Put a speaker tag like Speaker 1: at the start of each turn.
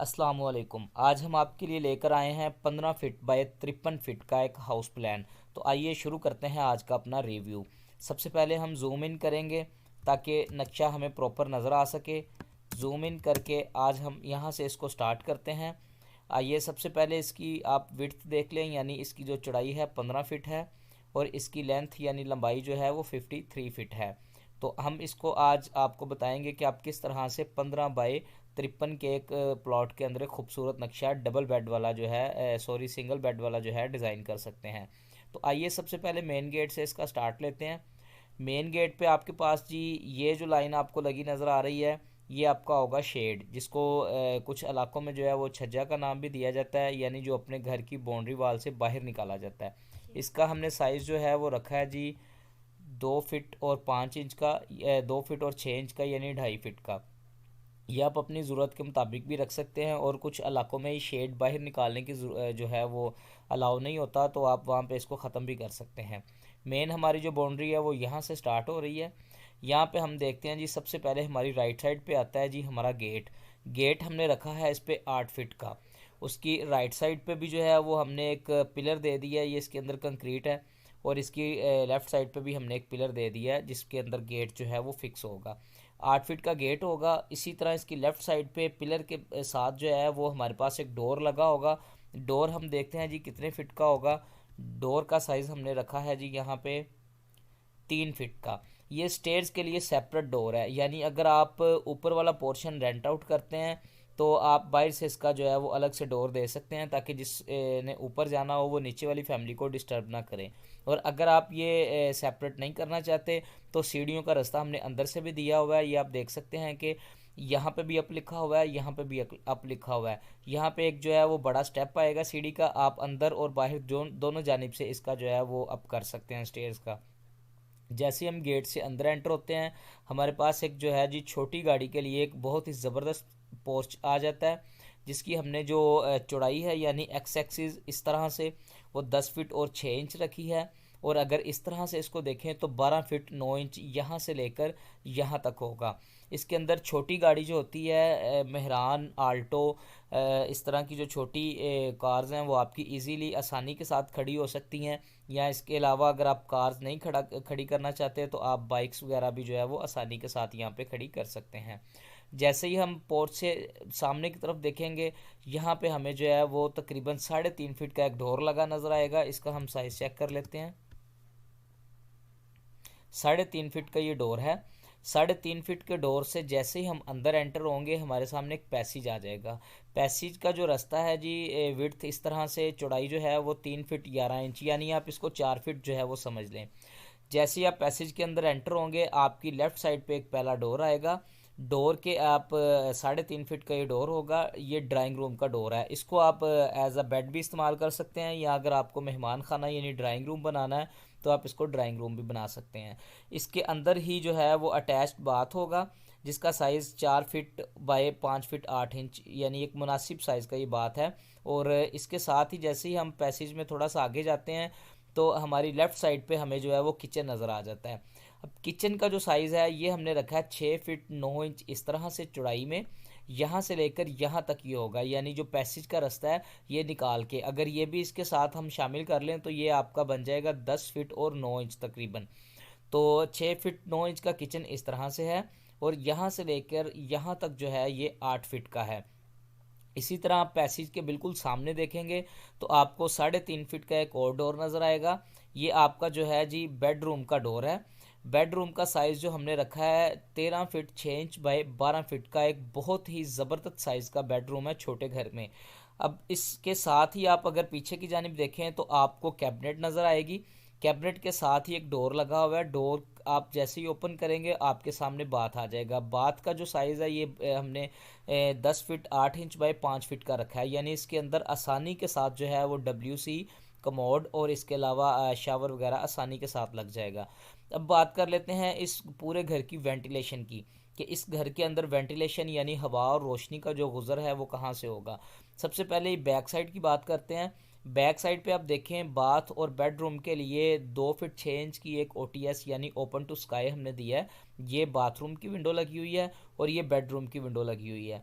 Speaker 1: अस्सलाम वालेकुम। आज हम आपके लिए लेकर आए हैं 15 फीट बाय 53 फीट का एक हाउस प्लान। तो आइए शुरू करते हैं आज का अपना रिव्यू। सबसे पहले हम जूम इन करेंगे ताकि नक्शा हमें प्रॉपर नज़र आ सके। जूम इन करके आज हम यहाँ से इसको स्टार्ट करते हैं। आइए सबसे पहले इसकी आप विड्थ देख लें, यानी इसकी जो चौड़ाई है 15 फीट है और इसकी लेंथ यानी लंबाई जो है वो 53 फीट है। तो हम इसको आज आपको बताएंगे कि आप किस तरह से 15 बाई 53 के एक प्लॉट के अंदर एक खूबसूरत नक्शा डबल बेड वाला जो है सिंगल बेड वाला जो है डिज़ाइन कर सकते हैं। तो आइए सबसे पहले मेन गेट से इसका स्टार्ट लेते हैं। मेन गेट पे आपके पास जी ये जो लाइन आपको लगी नज़र आ रही है, ये आपका होगा शेड, जिसको कुछ इलाकों में जो है वो छज्जा का नाम भी दिया जाता है, यानी जो अपने घर की बाउंड्री वाल से बाहर निकाला जाता है। इसका हमने साइज़ जो है वो रखा है जी 2 फीट और 5 इंच का, 2 फीट और 6 इंच का, यानी 2.5 फीट का। ये आप अपनी ज़रूरत के मुताबिक भी रख सकते हैं, और कुछ इलाकों में ही शेड बाहर निकालने की जो है वो अलाउ नहीं होता, तो आप वहाँ पे इसको ख़त्म भी कर सकते हैं। मेन हमारी जो बाउंड्री है वो यहाँ से स्टार्ट हो रही है। यहाँ पे हम देखते हैं जी, सबसे पहले हमारी राइट साइड पे आता है जी हमारा गेट। गेट हमने रखा है इस पे 8 फीट का। उसकी राइट साइड पे भी जो है वो हमने एक पिलर दे दिया है, ये इसके अंदर कंक्रीट है, और इसकी लेफ़्ट साइड पे भी हमने एक पिलर दे दिया है जिसके अंदर गेट जो है वो फिक्स होगा। 8 फीट का गेट होगा। इसी तरह इसकी लेफ़्ट साइड पे पिलर के साथ जो है वो हमारे पास एक डोर लगा होगा। डोर हम देखते हैं जी कितने फिट का होगा। डोर का साइज़ हमने रखा है जी यहाँ पे 3 फीट का। ये स्टेयर्स के लिए सेपरेट डोर है, यानी अगर आप ऊपर वाला पोर्शन रेंट आउट करते हैं तो आप बाहर से इसका जो है वो अलग से डोर दे सकते हैं, ताकि जिस ने ऊपर जाना हो वो नीचे वाली फैमिली को डिस्टर्ब ना करें। और अगर आप ये सेपरेट नहीं करना चाहते तो सीढ़ियों का रास्ता हमने अंदर से भी दिया हुआ है। ये आप देख सकते हैं कि यहाँ पे भी अप लिखा हुआ है, यहाँ पे भी अप लिखा हुआ है। यहाँ पे एक जो है वो बड़ा स्टेप आएगा सीढ़ी का, आप अंदर और बाहर दोनों जानिब से इसका जो है वो अप कर सकते हैं स्टेयर्स का। जैसे हम गेट से अंदर एंटर होते हैं, हमारे पास एक जो है जी छोटी गाड़ी के लिए एक बहुत ही ज़बरदस्त पोर्च आ जाता है, जिसकी हमने जो चौड़ाई है यानी एक्स एक्सिस इस तरह से वो 10 फीट और 6 इंच रखी है। और अगर इस तरह से इसको देखें तो 12 फीट 9 इंच यहाँ से लेकर यहाँ तक होगा। इसके अंदर छोटी गाड़ी जो होती है मेहरान, आल्टो, इस तरह की जो छोटी कार्स हैं वो आपकी इजीली आसानी के साथ खड़ी हो सकती हैं। या इसके अलावा अगर आप कार्स नहीं खड़ी करना चाहते तो आप बाइक्स वगैरह भी जो है वो आसानी के साथ यहाँ पे खड़ी कर सकते हैं। जैसे ही हम पोर्च से सामने की तरफ देखेंगे, यहाँ पे हमें जो है वो तकरीबन 3.5 फीट का एक डोर लगा नज़र आएगा। इसका हम साइज़ चेक कर लेते हैं। 3.5 फीट का ये डोर है। 3.5 फीट के डोर से जैसे ही हम अंदर एंटर होंगे, हमारे सामने एक पैसेज आ जाएगा। पैसेज का जो रास्ता है जी विड्थ इस तरह से, चौड़ाई जो है वो 3 फीट 11 इंच, यानी आप इसको 4 फीट जो है वो समझ लें। जैसे ही आप पैसेज के अंदर एंटर होंगे, आपकी लेफ़्ट साइड पे एक पहला डोर आएगा। डोर के आप 3.5 फीट का ये डोर होगा। ये ड्राइंग रूम का डोर है। इसको आप एज अ बेड भी इस्तेमाल कर सकते हैं, या अगर आपको मेहमान खाना यानी ड्राइंग रूम बनाना है तो आप इसको ड्राइंग रूम भी बना सकते हैं। इसके अंदर ही जो है वो अटैच्ड बाथ होगा, जिसका size 4 feet by 5 feet 8 inch, यानी एक मुनासिब साइज़ का ये बात है। और इसके साथ ही जैसे ही हम पैसेज में थोड़ा सा आगे जाते हैं तो हमारी लेफ़्ट साइड पे हमें जो है वो किचन नज़र आ जाता है। अब किचन का जो साइज़ है ये हमने रखा है 6 फीट 9 इंच इस तरह से चौड़ाई में। यहाँ से लेकर यहाँ तक ये होगा, यानी जो पैसेज का रास्ता है ये निकाल के अगर ये भी इसके साथ हम शामिल कर लें तो ये आपका बन जाएगा 10 फीट और 9 इंच तकरीबन। तो 6 फीट 9 इंच का किचन इस तरह से है, और यहाँ से लेकर यहाँ तक जो है ये 8 फीट का है। इसी तरह आप पैसेज के बिल्कुल सामने देखेंगे तो आपको 3.5 फीट का एक और डोर नज़र आएगा। ये आपका जो है जी बेडरूम का डोर है। बेडरूम का साइज़ जो हमने रखा है 13 फीट 6 इंच बाय 12 फीट का, एक बहुत ही ज़बरदस्त साइज़ का बेडरूम है छोटे घर में। अब इसके साथ ही आप अगर पीछे की जानिब देखें तो आपको कैबिनेट नज़र आएगी। कैबिनेट के साथ ही एक डोर लगा हुआ है। डोर आप जैसे ही ओपन करेंगे आपके सामने बाथ आ जाएगा। बाथ का जो साइज़ है ये हमने 10 फीट 8 इंच बाय 5 फीट का रखा है, यानी इसके अंदर आसानी के साथ जो है वो WC कमोड और इसके अलावा शावर वगैरह आसानी के साथ लग जाएगा। अब बात कर लेते हैं इस पूरे घर की वेंटिलेशन की, कि इस घर के अंदर वेंटिलेशन यानी हवा और रोशनी का जो गुज़र है वो कहाँ से होगा। सबसे पहले बैक साइड की बात करते हैं। बैक साइड पे आप देखें, बाथ और बेडरूम के लिए 2 फीट 6 इंच की एक OTS यानी ओपन टू स्काई हमने दिया है। ये बाथरूम की विंडो लगी हुई है और ये बेडरूम की विंडो लगी हुई है।